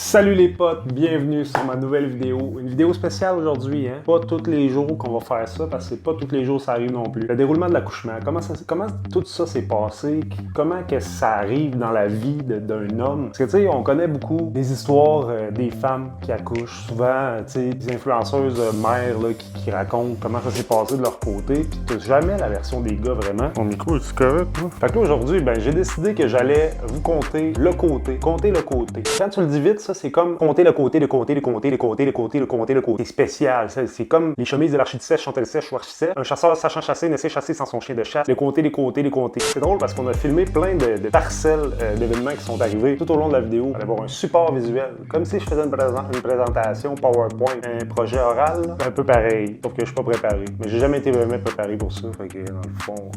Salut les potes, bienvenue sur ma nouvelle vidéo. Une vidéo spéciale aujourd'hui, hein? Pas tous les jours qu'on va faire ça, parce que c'est pas tous les jours ça arrive non plus. Le déroulement de l'accouchement, comment tout ça s'est passé, comment que ça arrive dans la vie d'un homme. Parce que tu sais, on connaît beaucoup les histoires des femmes qui accouchent. Souvent, tu sais, des influenceuses mères là, qui racontent comment ça s'est passé de leur côté, puis t'as jamais la version des gars vraiment. Mon micro est correct, hein? Fait que là aujourd'hui, ben j'ai décidé que j'allais vous compter le côté. Quand tu le dis vite, ça c'est comme compter le côté. C'est spécial. C'est comme les chemises de l'archi-sèche, chantent sèche ou archi-sèche. Un chasseur sachant chasser ne sait chasser sans son chien de chasse. Les côtés. C'est drôle parce qu'on a filmé plein de parcelles d'événements qui sont arrivés tout au long de la vidéo. On va avoir un support visuel. Comme si je faisais une présentation PowerPoint, un projet oral, là. Un peu pareil. Sauf que je suis pas préparé. Mais j'ai jamais été vraiment préparé pour ça. Fait que dans le fond.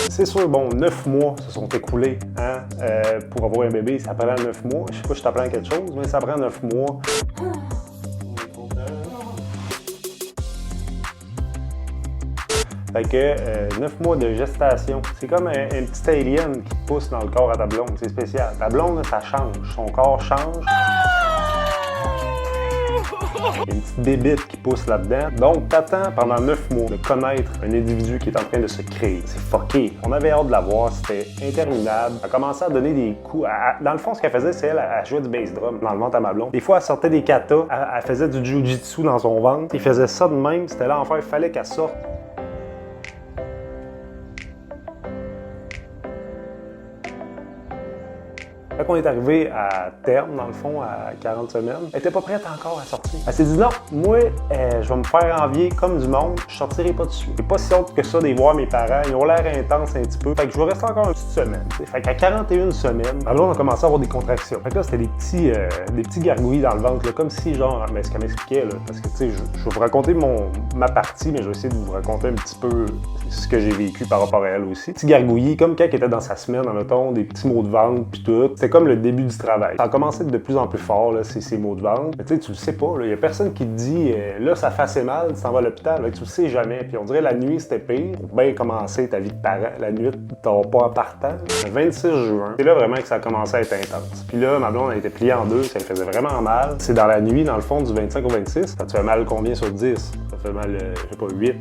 C'est sûr, bon, 9 mois se sont écoulés hein, pour avoir un bébé. Ça prend 9 mois. Je sais pas si je t'apprends quelque chose, mais ça prend 9 mois. Fait que 9 mois de gestation. C'est comme un petit alien qui pousse dans le corps à ta blonde. C'est spécial. Ta blonde, là, ça change. Son corps change. Il y a une petite bébite qui pousse là-dedans. Donc, t'attends pendant 9 mois de connaître un individu qui est en train de se créer. C'est fucké. On avait hâte de la voir. C'était interminable. Elle a commencé à donner des coups. Dans le fond, ce qu'elle faisait, c'est elle jouait du bass drum dans le ventre à ma blonde. Des fois, elle sortait des katas. Elle faisait du jiu-jitsu dans son ventre. Il faisait ça de même. C'était l'enfer. Il fallait qu'elle sorte. Quand on est arrivé à terme, dans le fond, à 40 semaines, elle était pas prête encore à sortir. Elle s'est dit non, moi, je vais me faire envier comme du monde, je sortirai pas dessus. C'est pas si honte que ça de voir mes parents, ils ont l'air intenses un petit peu. Fait que je vais rester encore une petite semaine. T'sais. Fait qu'à 41 semaines, alors on a commencé à avoir des contractions. Fait que là, c'était des petits gargouilles dans le ventre, là, comme si genre, ben, ce qu'elle m'expliquait, là, parce que tu sais, je vais vous raconter ma partie, mais je vais essayer de vous raconter un petit peu ce que j'ai vécu par rapport à elle aussi. Petits gargouillis, comme quand elle était dans sa semaine, mettons, des petits maux de ventre puis tout. C'était comme le début du travail. Ça a commencé de plus en plus fort, là, ces maux de ventre. Mais tu sais, tu le sais pas, il y a personne qui te dit là, ça fait assez mal, tu t'en vas à l'hôpital. Tu le sais jamais. Puis on dirait la nuit, c'était pire. Pour bien commencer ta vie de parent, la nuit, t'auras pas en partant. Le 26 juin, c'est là vraiment que ça a commencé à être intense. Puis là, ma blonde, elle était pliée en deux, ça lui faisait vraiment mal. C'est dans la nuit, dans le fond, du 25 au 26. Ça te fait mal combien sur 10? Ça fait mal, je sais pas, 8.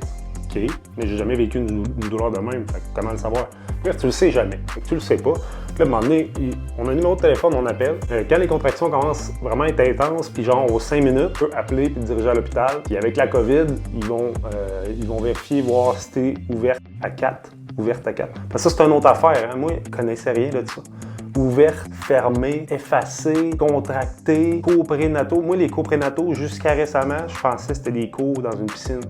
OK, mais j'ai jamais vécu une douleur de même, fait que comment le savoir? Bref, tu le sais jamais, fait que tu le sais pas. Puis là, à un moment donné, on a un numéro de téléphone, on appelle. Quand les contractions commencent vraiment à être intenses, puis genre aux 5 minutes, tu peux appeler puis te diriger à l'hôpital. Puis avec la COVID, ils vont vérifier, voir si t'es ouverte à 4. Ouverte à 4. Parce que ça, c'est une autre affaire, hein? Moi, je connaissais rien de ça. Ouverte, fermée, effacée, contractée, coprénataux. Moi, les coprénataux, jusqu'à récemment, je pensais que c'était des cours dans une piscine.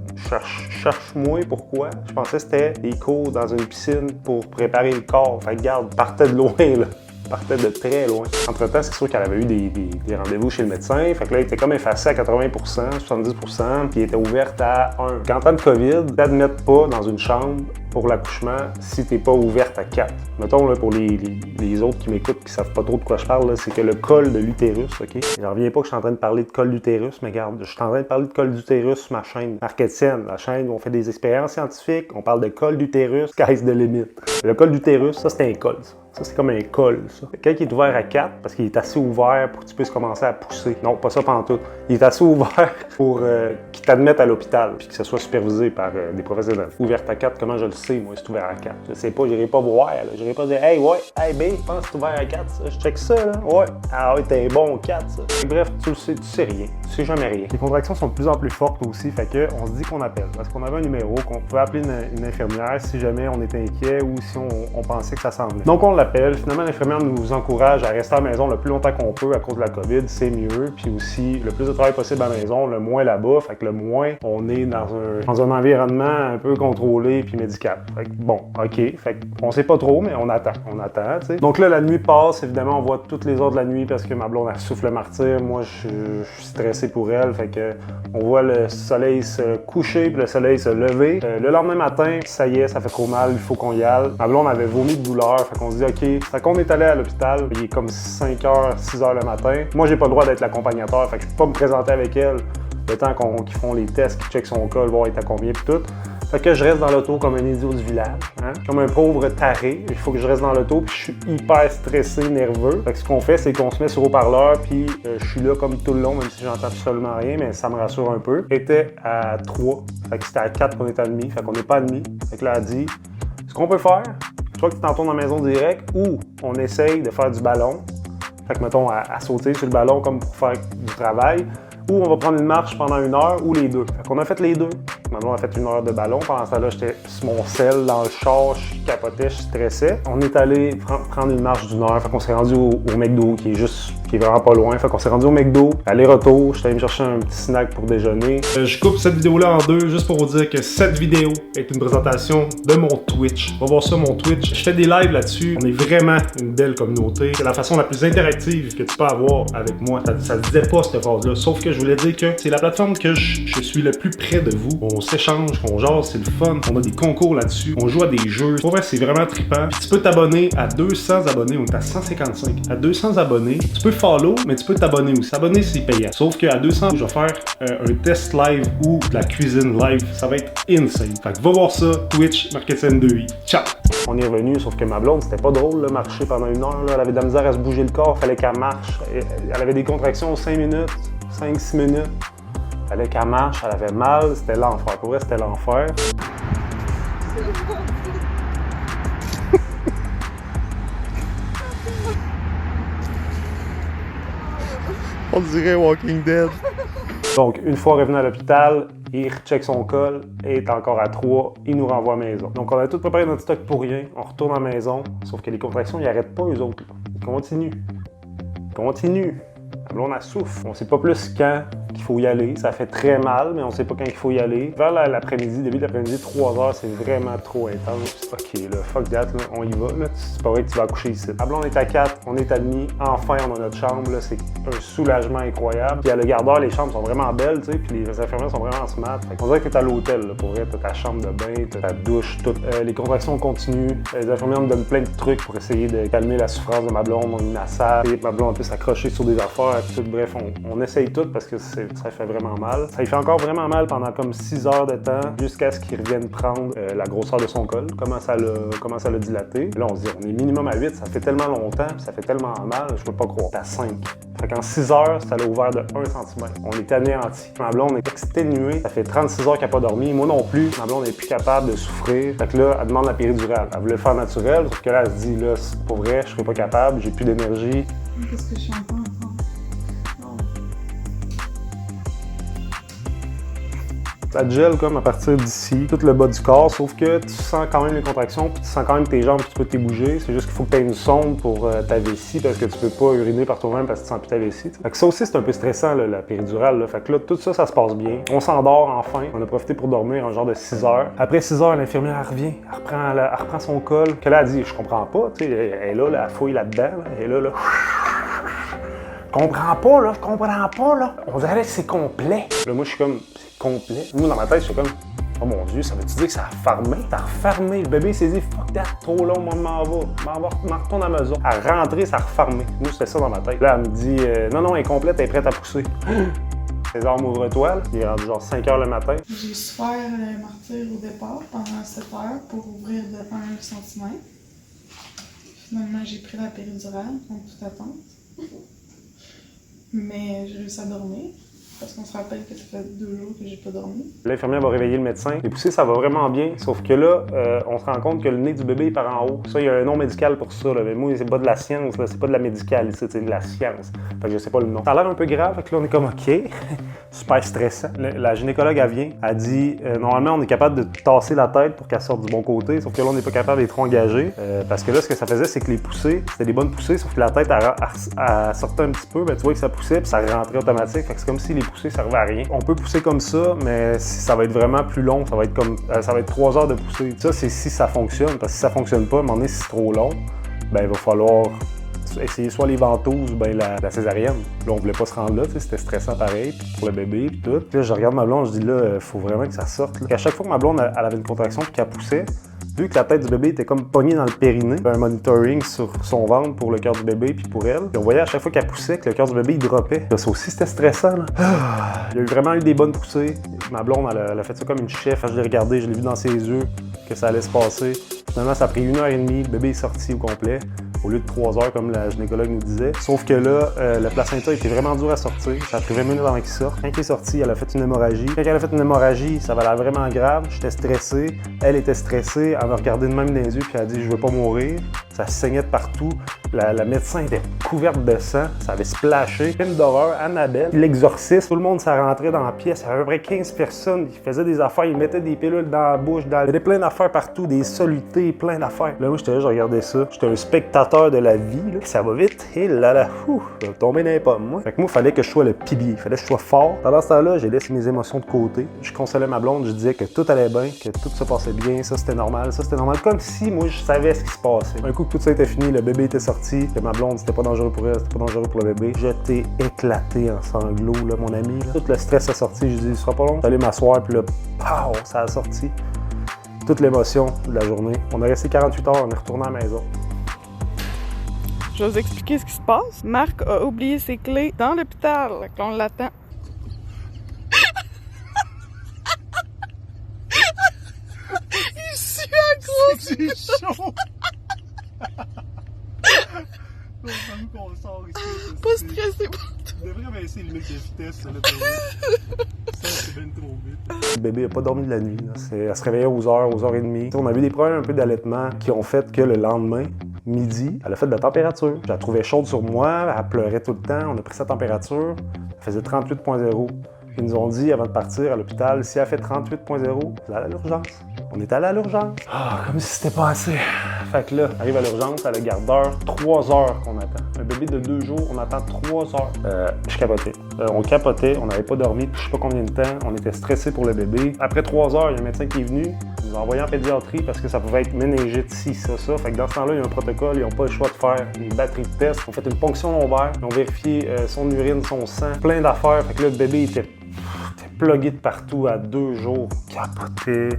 Cherche-moi pourquoi. Je pensais que c'était des cours dans une piscine pour préparer le corps. Fait que garde, partait de loin, là. Partait de très loin. Entre-temps, c'est sûr qu'elle avait eu des rendez-vous chez le médecin. Fait que là, elle était comme effacée à 80%, 70%, puis elle était ouverte à 1. En temps de COVID, t'admettent pas dans une chambre pour l'accouchement si t'es pas ouverte à 4. Mettons, là, pour les autres qui m'écoutent qui savent pas trop de quoi je parle, c'est que le col de l'utérus, OK? J'en reviens pas que je suis en train de parler de col d'utérus, mais regarde, je suis en train de parler de col d'utérus sur ma chaîne Marketienne, la chaîne où on fait des expériences scientifiques, on parle de col d'utérus, sky's the limit. Le col d'utérus, ça, c'est un col, ça. Ça, c'est comme un col, ça. Quand il est ouvert à 4, parce qu'il est assez ouvert pour que tu puisses commencer à pousser. Non, pas ça pantoute. Il est assez ouvert pour qu'ils t'admettent à l'hôpital, puis que ce soit supervisé par des professionnels. Ouvert à 4, comment je le sais, moi, c'est ouvert à 4? Je sais pas, j'irai pas voir, là. J'irai pas dire, hey, B, je pense que c'est ouvert à 4, ça. Je check ça, là. Ouais. Ah ouais, t'es bon 4, ça. Et bref, tu le sais, tu sais rien. Tu sais jamais rien. Les contractions sont de plus en plus fortes aussi, fait que on se dit qu'on appelle. Parce qu'on avait un numéro, qu'on pouvait appeler une infirmière si jamais on était inquiet ou si on pensait que ça s'en venait. Donc on l'appelle. Finalement, l'infirmière nous encourage à rester à la maison le plus longtemps qu'on peut à cause de la COVID, c'est mieux. Puis aussi, le plus de travail possible à la maison, le moins là-bas. Fait que le moins, on est dans un environnement un peu contrôlé puis médical. Fait que bon, OK. Fait qu'on sait pas trop, mais on attend, tu sais. Donc là, la nuit passe. Évidemment, on voit toutes les heures de la nuit parce que ma blonde, elle souffle le martyr. Moi, je suis stressé pour elle. Fait que on voit le soleil se coucher puis le soleil se lever. Le lendemain matin, ça y est, ça fait trop mal, il faut qu'on y aille. Ma blonde avait vomi de douleur. Fait qu'on se dit, OK, fait qu'on est allé à l'hôpital, il est comme 5h, 6h le matin. Moi, j'ai pas le droit d'être l'accompagnateur, fait que je peux pas me présenter avec elle le temps qu'ils font les tests, qu'ils checkent son col, voir il est à combien pis tout. Fait que je reste dans l'auto comme un idiot du village, hein? Comme un pauvre taré. Il faut que je reste dans l'auto, puis je suis hyper stressé, nerveux. Fait que ce qu'on fait, c'est qu'on se met sur haut-parleur, puis je suis là comme tout le long, même si j'entends absolument rien, mais ça me rassure un peu. Était à 3, fait que c'était à 4 qu'on était à demi, fait qu'on n'est pas à demi. Fait que là, elle dit, ce qu'on peut faire, soit que tu t'en tournes dans la maison direct, ou on essaye de faire du ballon. Fait que mettons, à sauter sur le ballon comme pour faire du travail. Ou on va prendre une marche pendant 1 heure, ou les deux. Fait qu'on a fait les deux. Maintenant, on a fait 1 heure de ballon. Pendant ça, là, j'étais sur mon sel, dans le char, je capotais, je stressais. On est allé prendre une marche d'1 heure. Fait qu'on s'est rendu au McDo, qui est vraiment pas loin. Fait qu'on s'est rendu au McDo, aller-retour. J'étais allé me chercher un petit snack pour déjeuner. Je coupe cette vidéo-là en deux, juste pour vous dire que cette vidéo est une présentation de mon Twitch. On va voir ça, mon Twitch. Je fais des lives là-dessus. On est vraiment une belle communauté. C'est la façon la plus interactive que tu peux avoir avec moi. Ça se disait pas, cette phrase-là. Sauf que je voulais dire que c'est la plateforme que je suis le plus près de vous. On s'échange, on jase, c'est le fun. On a des concours là-dessus. On joue à des jeux. Pour vrai, c'est vraiment trippant. Puis tu peux t'abonner à 200 abonnés. On est à 155. À 200 abonnés, tu peux follow, mais tu peux t'abonner aussi. S'abonner, c'est payant. Sauf qu'à 200, je vais faire un test live ou de la cuisine live. Ça va être insane. Fait que va voir ça. Twitch, Marketing 2i. Ciao! On est revenu, sauf que ma blonde, c'était pas drôle, là, marcher pendant 1 heure. Là. Elle avait de la misère à se bouger le corps. Fallait qu'elle marche. Elle avait des contractions 5 minutes. 5-6 minutes. Fallait qu'elle marche, elle avait mal, c'était l'enfer. Pour vrai, c'était l'enfer. On dirait Walking Dead. Donc, une fois revenu à l'hôpital, il recheck son col et est encore à 3, il nous renvoie à la maison. Donc, on a tout préparé notre stock pour rien, on retourne à la maison, sauf que les contractions, ils n'arrêtent pas eux autres. Ils continuent. Ils continuent. Là, on a souffle. On sait pas plus quand qu'il faut y aller. Ça fait très mal, mais on sait pas quand il faut y aller. Vers l'après-midi, début de l'après-midi, 3 heures, c'est vraiment trop intense. OK, là, fuck that, là, on y va. Là. C'est pas vrai que tu vas accoucher ici. Là, on est à 4, on est à demi. Enfin, on a notre chambre. C'est un soulagement incroyable. Puis à le gardeur, les chambres sont vraiment belles, tu sais. Puis les infirmières sont vraiment smart. On dirait que t'es à l'hôtel, là, pour vrai. T'as ta chambre de bain, t'as ta douche, tout. Les contractions continuent. Les infirmières me donnent plein de trucs pour essayer de calmer la souffrance de ma blonde. On a une massage. Ma blonde peut s'accrocher sur des affaires. Tout. Bref, on essaye tout parce que ça fait vraiment mal. Ça lui fait encore vraiment mal pendant comme 6 heures de temps jusqu'à ce qu'il revienne prendre la grosseur de son col, comment ça l'a dilaté. Là, on se dit, on est minimum à 8, ça fait tellement longtemps, puis ça fait tellement mal, je peux pas croire. C'est à 5. Fait qu'en 6 heures, ça l'a ouvert de 1 cm. On est anéanti. Ma blonde est exténuée. Ça fait 36 heures qu'elle n'a pas dormi. Moi non plus. Ma blonde n'est plus capable de souffrir. Fait que là, elle demande la péridurale. Elle voulait le faire naturel, sauf que là, elle se dit, là, c'est pas vrai, je serai pas capable, j'ai plus d'énergie. Qu'est-ce que je suis encore en train? Ça gèle comme à partir d'ici, tout le bas du corps, sauf que tu sens quand même les contractions, puis tu sens quand même tes jambes, puis tu peux te bouger. C'est juste qu'il faut que tu aies une sonde pour ta vessie, parce que tu peux pas uriner par toi-même parce que tu sens plus ta vessie. Fait que ça aussi, c'est un peu stressant, là, la péridurale. Là. Fait que là, tout ça, ça se passe bien. On s'endort enfin. On a profité pour dormir un genre de 6 heures. Après 6 heures, l'infirmière revient, elle reprend son col. Que là, elle dit, je comprends pas, tu sais, elle est là, elle fouille là-dedans, là. Elle est là. Je comprends pas, là. On dirait que c'est complet. Là, moi, je suis comme, c'est complet. Moi, dans ma tête, je suis comme, oh mon Dieu, ça veut-tu dire que ça a fermé? Ça a refermé. Le bébé s'est dit, fuck that, trop long, moi, je m'en retourne à la maison. À rentrer, ça a refermé. Moi, c'était ça dans ma tête. Là, elle me dit, non, elle est complète, elle est prête à pousser. César, ouvre-toi, là. Il est rendu genre 5 heures le matin. J'ai souffert martyr au départ pendant 7 heures pour ouvrir de 1 cm. Finalement, j'ai pris la péridurale, contre toute attente. Mais j'ai réussi à dormir, parce qu'on se rappelle que ça fait 2 jours que j'ai pas dormi. L'infirmière va réveiller le médecin. Les poussées, ça va vraiment bien, sauf que là, on se rend compte que le nez du bébé est par en haut. Ça, il y a un nom médical pour ça, là. Mais moi, c'est pas de la science, là. C'est pas de la médicale, c'est de la science. Fait que je sais pas le nom. Ça a l'air un peu grave, fait que là, on est comme OK. Super stressant. La gynécologue, elle vient, elle dit, normalement, on est capable de tasser la tête pour qu'elle sorte du bon côté, sauf que là, on n'est pas capable d'être trop engagé. Parce que là, ce que ça faisait, c'est que les poussées, c'était des bonnes poussées, sauf que la tête, elle sortait un petit peu, ben, tu vois que ça poussait, puis ça rentrait automatique. Fait que c'est comme si les poussées servaient à rien. On peut pousser comme ça, mais ça va être vraiment plus long. Ça va être 3 heures de poussée. Ça, c'est si ça fonctionne. Parce que si ça fonctionne pas, à un moment donné, si c'est trop long, ben, il va falloir essayer soit les ventouses ou ben la césarienne. Là, on voulait pas se rendre là, c'était stressant pareil pour le bébé et tout. Puis là, je regarde ma blonde, je dis là, faut vraiment que ça sorte. À chaque fois que ma blonde elle avait une contraction et qu'elle poussait, Vu que la tête du bébé était comme pognée dans le périnée, il y avait un monitoring sur son ventre pour le cœur du bébé puis pour elle. Puis on voyait à chaque fois qu'elle poussait que le cœur du bébé il droppait. Là, ça aussi c'était stressant. Là. Il y a eu vraiment eu des bonnes poussées. Ma blonde elle a fait ça comme une chef. Je l'ai regardé, je l'ai vu dans ses yeux que ça allait se passer. Finalement ça a pris 1h30, le bébé est sorti au complet. Au lieu de 3 heures, comme la gynécologue nous disait. Sauf que là, le placenta était vraiment dur à sortir. Ça a pris 20 minutes avant qu'il sorte. Quand il est sorti, elle a fait une hémorragie. Quand elle a fait une hémorragie, ça valait vraiment grave. J'étais stressé. Elle était stressée. Elle me regardait de même dans les yeux puis elle a dit « Je veux pas mourir ». Ça saignait de partout. La médecin était couverte de sang. Ça avait splashé. Film d'horreur, Annabelle. L'exorciste, tout le monde s'est rentré dans la pièce. Il y avait à peu près 15 personnes. Ils faisaient des affaires. Ils mettaient des pilules dans la bouche. Il y avait plein d'affaires partout. Des solutés, plein d'affaires. Là, moi, j'étais là, je regardais ça. J'étais un spectateur de la vie. Là. Ça va vite. Et là, je vais tomber dans les pommes, moi. Fait que moi, il fallait que je sois le pilier. Il fallait que je sois fort. Pendant ce temps-là, j'ai laissé mes émotions de côté. Je consolais ma blonde. Je disais que tout allait bien, que tout se passait bien. Ça, c'était normal. Ça, c'était normal. Comme si, moi, je savais ce qui se passait. Un coup que tout ça était fini, le bébé était sorti, que ma blonde, c'était pas dangereux pour elle, c'était pas dangereux pour le bébé. J'étais éclaté en sanglots, là, mon ami. Là. Tout le stress a sorti. Je dis, il sera pas long. J'allais m'asseoir, puis là, pow, ça a sorti. Toute l'émotion de la journée. On a resté 48 heures, on est retourné à la maison. Je vais vous expliquer ce qui se passe. Marc a oublié ses clés dans l'hôpital, qu'on l'attend. Il suit à cause. C'est chaud. Pas stressé pour tout. On devrait baisser les limites de vitesse, là, ça, c'est bien trop vite. Le bébé n'a pas dormi de la nuit. Elle se réveillait aux heures, aux heures et demie. On a eu des problèmes un peu d'allaitement qui ont fait que le lendemain, midi, elle a fait de la température. Je la trouvais chaude sur moi, elle pleurait tout le temps. On a pris sa température, elle faisait 38,0. Ils nous ont dit avant de partir à l'hôpital, si elle fait 38,0, vous allez à l'urgence. On est allé à l'urgence. Ah, comme si c'était pas assez. Fait que là, on arrive à l'urgence, à la gardeur, 3 heures qu'on attend. Un bébé de 2 jours, on attend 3 heures. Je capotais. On capotait, on n'avait pas dormi, je sais pas combien de temps. On était stressés pour le bébé. Après 3 heures, il y a un médecin qui est venu. Ils nous a envoyé en pédiatrie parce que ça pouvait être méningite, ci, ça. Fait que dans ce temps-là, il y a un protocole, ils n'ont pas le choix de faire une batterie de tests. Ils ont fait une ponction lombaire, ils ont vérifié son urine, son sang, plein d'affaires. Fait que là, le bébé était plugué de partout à 2 jours, capoté.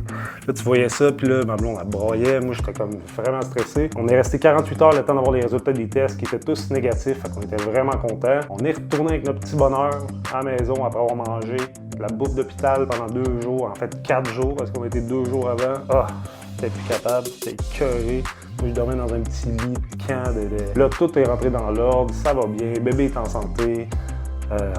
Là, tu voyais ça, puis là, ma blonde, elle broyait. Moi, j'étais comme vraiment stressé. On est resté 48 heures le temps d'avoir les résultats des tests qui étaient tous négatifs, fait qu'on était vraiment contents. On est retourné avec notre petit bonheur à la maison après avoir mangé de la bouffe d'hôpital pendant 2 jours, en fait 4 jours, parce qu'on était 2 jours avant. Ah, j'étais plus capable, j'étais écœuré. Moi, je dormais dans un petit lit de camp. Là, tout est rentré dans l'ordre, ça va bien, le bébé est en santé.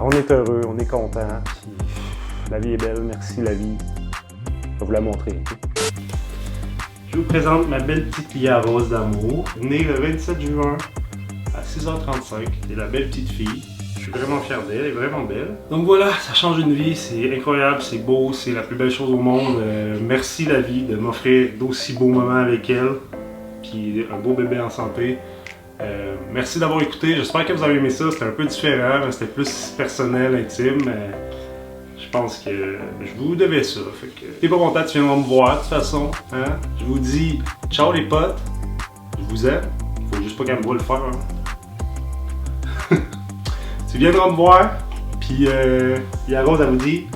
On est heureux, on est content. Puis la vie est belle, merci la vie. Je vais vous la montrer. Je vous présente ma belle petite Lia Rose d'amour, née le 27 juin à 6h35. C'est la belle petite fille. Je suis vraiment fier d'elle, elle est vraiment belle. Donc voilà, ça change une vie, c'est incroyable, c'est beau, c'est la plus belle chose au monde. Merci la vie de m'offrir d'aussi beaux moments avec elle, puis un beau bébé en santé. Merci d'avoir écouté, j'espère que vous avez aimé ça, c'était un peu différent, c'était plus personnel, intime. Je pense que je vous devais ça. Fait que t'es pas content, tu viendras me voir de toute façon. Hein? Je vous dis ciao les potes, je vous aime, faut juste pas qu'elle me voie le faire. Hein? Tu viendras me voir, puis Lia Rose elle vous dit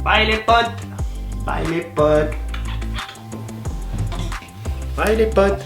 bye les potes, bye les potes, bye les potes.